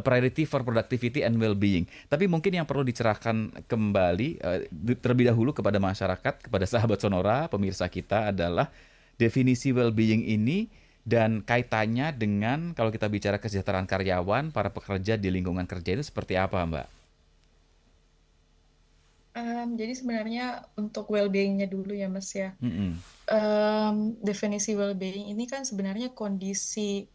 a priority for productivity and well-being. Tapi mungkin yang perlu dicerahkan kembali terlebih dahulu kepada masyarakat, kepada sahabat Sonora, pemirsa kita adalah definisi well-being ini dan kaitannya dengan kalau kita bicara kesejahteraan karyawan, para pekerja di lingkungan kerja itu seperti apa, Mbak? Jadi sebenarnya untuk well-being-nya dulu ya Mas ya. Mm-mm. Definisi well-being ini kan sebenarnya kondisi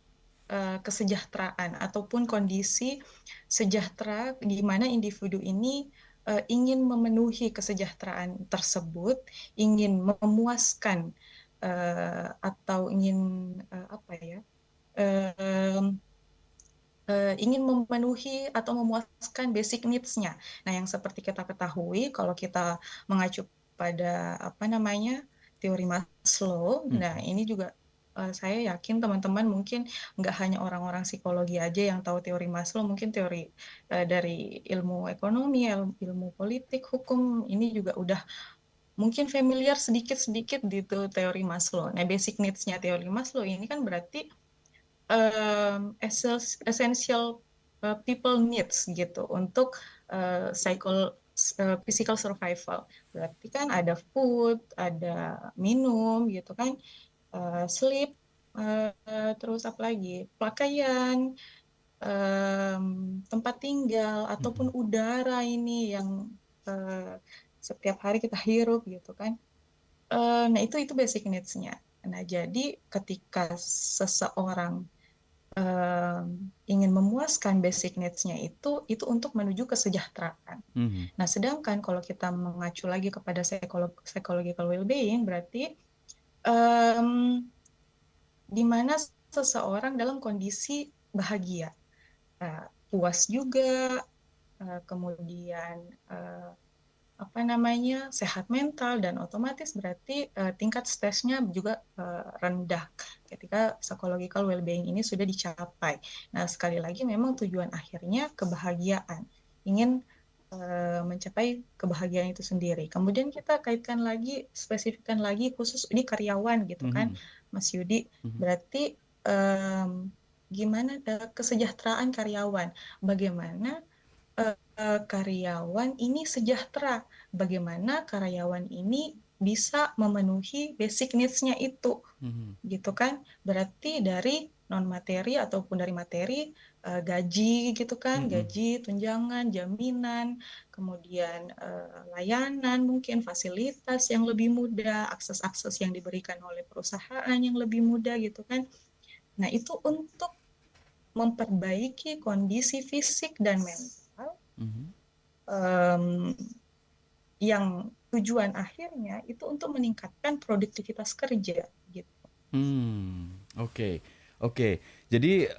kesejahteraan ataupun kondisi sejahtera di mana individu ini ingin memenuhi kesejahteraan tersebut, ingin memuaskan atau ingin apa ya? em, ingin memenuhi atau memuaskan basic needs-nya. Nah, yang seperti kita ketahui, kalau kita mengacu pada apa namanya teori Maslow, nah Mm-mm. ini juga saya yakin teman-teman mungkin nggak hanya orang-orang psikologi aja yang tahu teori Maslow, mungkin teori dari ilmu ekonomi, ilmu politik, hukum ini juga udah mungkin familiar sedikit-sedikit gitu teori Maslow. Nah, basic needs-nya teori Maslow ini kan berarti essential people needs gitu untuk physical survival. Berarti kan ada food, ada minum gitu kan, sleep, terus apa lagi? Pakaian, tempat tinggal ataupun Mm-mm. udara ini yang uh, setiap hari kita hirup gitu kan. Nah itu basic needs-nya. Nah jadi ketika seseorang ingin memuaskan basic needs-nya itu untuk menuju kesejahteraan. Mhm. Nah, sedangkan kalau kita mengacu lagi kepada psychological well-being, berarti um, di mana seseorang dalam kondisi bahagia, puas juga, kemudian apa namanya sehat mental dan otomatis berarti tingkat stresnya juga rendah ketika psychological well-being ini sudah dicapai. Nah, sekali lagi memang tujuan akhirnya kebahagiaan, ingin mencapai kebahagiaan itu sendiri. Kemudian kita kaitkan lagi, spesifikkan lagi khusus ini karyawan gitu kan, Mhm. Mas Yudi. Mhm. Berarti gimana kesejahteraan karyawan? Bagaimana karyawan ini sejahtera, bagaimana karyawan ini bisa memenuhi basic needs-nya itu, Mhm. gitu kan? Berarti dari non materi ataupun dari materi, gaji gitu kan, Mhm. gaji, tunjangan, jaminan, kemudian layanan, mungkin fasilitas yang lebih mudah, akses-akses yang diberikan oleh perusahaan yang lebih mudah gitu kan. Nah, itu untuk memperbaiki kondisi fisik dan mental Mhm. em, yang tujuan akhirnya itu untuk meningkatkan produktivitas kerja gitu. Oke, oke. Jadi,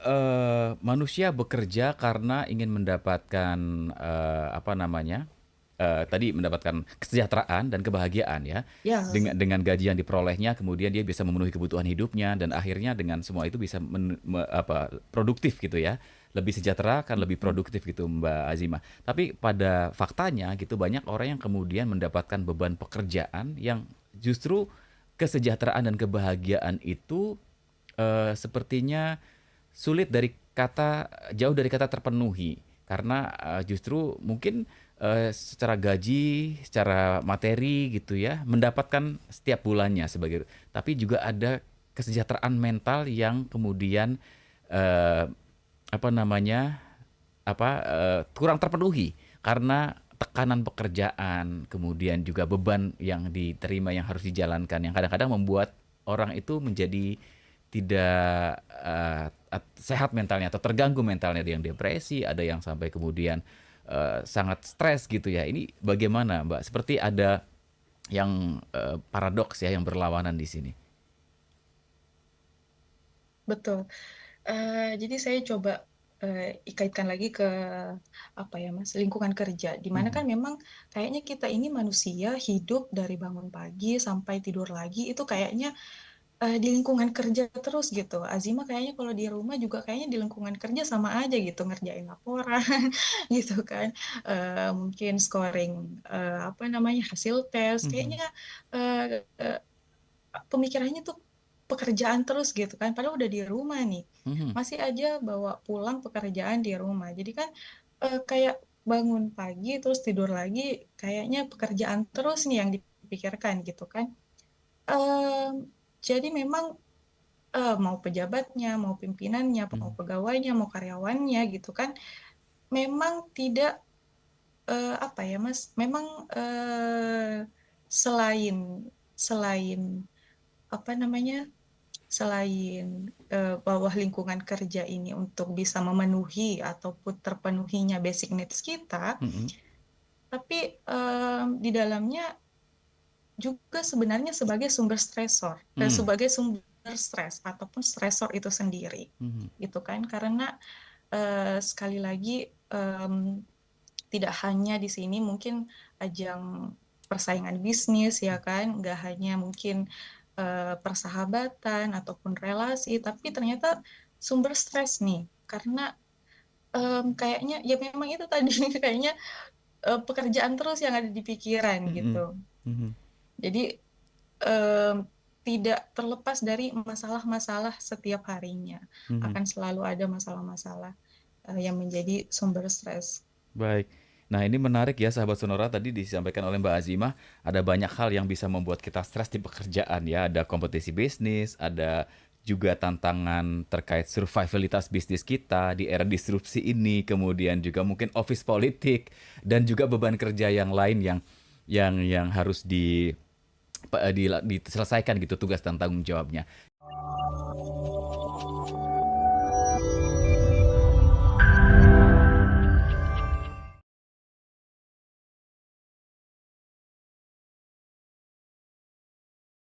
manusia bekerja karena ingin mendapatkan, apa namanya, tadi mendapatkan kesejahteraan dan kebahagiaan ya. Ya, Dengan gaji yang diperolehnya, kemudian dia bisa memenuhi kebutuhan hidupnya dan akhirnya dengan semua itu bisa produktif gitu ya. Lebih sejahtera kan lebih produktif gitu Mbak Azima. Tapi pada faktanya gitu banyak orang yang kemudian mendapatkan beban pekerjaan yang justru kesejahteraan dan kebahagiaan itu sepertinya sulit dari kata jauh dari kata terpenuhi karena justru mungkin secara gaji, secara materi gitu ya, mendapatkan setiap bulannya sebagai tapi juga ada kesejahteraan mental yang kemudian eh, apa namanya kurang terpenuhi karena tekanan pekerjaan, kemudian juga beban yang diterima yang harus dijalankan yang kadang-kadang membuat orang itu menjadi tidak sehat mentalnya atau terganggu mentalnya, ada yang depresi, ada yang sampai kemudian sangat stres gitu ya. Ini bagaimana, Mbak? Seperti ada yang paradoks ya yang berlawanan di sini. betul. Jadi saya coba ikaitkan lagi ke apa ya Mas, lingkungan kerja. Di mana Mhm. kan memang kayaknya kita ini manusia hidup dari bangun pagi sampai tidur lagi itu kayaknya di lingkungan kerja terus gitu. Azima kayaknya kalau di rumah juga kayaknya di lingkungan kerja sama aja gitu, ngerjain laporan gitu kan. Mungkin scoring apa namanya hasil tes. Mhm. Kayaknya eh, eh, pemikirannya tuh pekerjaan terus gitu kan, padahal udah di rumah nih, Mhm. masih aja bawa pulang pekerjaan di rumah. Jadi kan, kayak bangun pagi terus tidur lagi, kayaknya pekerjaan terus nih yang dipikirkan gitu kan. Jadi memang, mau pejabatnya, mau pimpinannya, mau Mhm. pegawainya, mau karyawannya gitu kan, memang tidak, apa ya Mas, memang, selain selain apa namanya, selain, bahwa lingkungan kerja ini untuk bisa memenuhi ataupun terpenuhinya basic needs kita, Mhm. tapi, di dalamnya juga sebenarnya sebagai sumber stresor, Mmm. sebagai sumber stres ataupun stresor itu sendiri, Mhm. gitu kan. Karena, sekali lagi, tidak hanya di sini mungkin ajang persaingan bisnis ya kan, nggak hanya mungkin, persahabatan ataupun relasi, tapi ternyata sumber stres nih. Karena, kayaknya ya memang itu tadi kayaknya, pekerjaan terus yang ada di pikiran Mhm. gitu. Mhm. Jadi, mmm, tidak terlepas dari masalah-masalah setiap harinya, Mhm. akan selalu ada masalah-masalah, yang menjadi sumber stres. Baik. Nah, ini menarik ya sahabat Sonora, tadi disampaikan oleh Mbak Azimah, ada banyak hal yang bisa membuat kita stres di pekerjaan ya, ada kompetisi bisnis, ada juga tantangan terkait survivalitas bisnis kita di era disrupsi ini, kemudian juga mungkin office politik dan juga beban kerja yang lain yang harus diselesaikan gitu tugas dan tanggung jawabnya.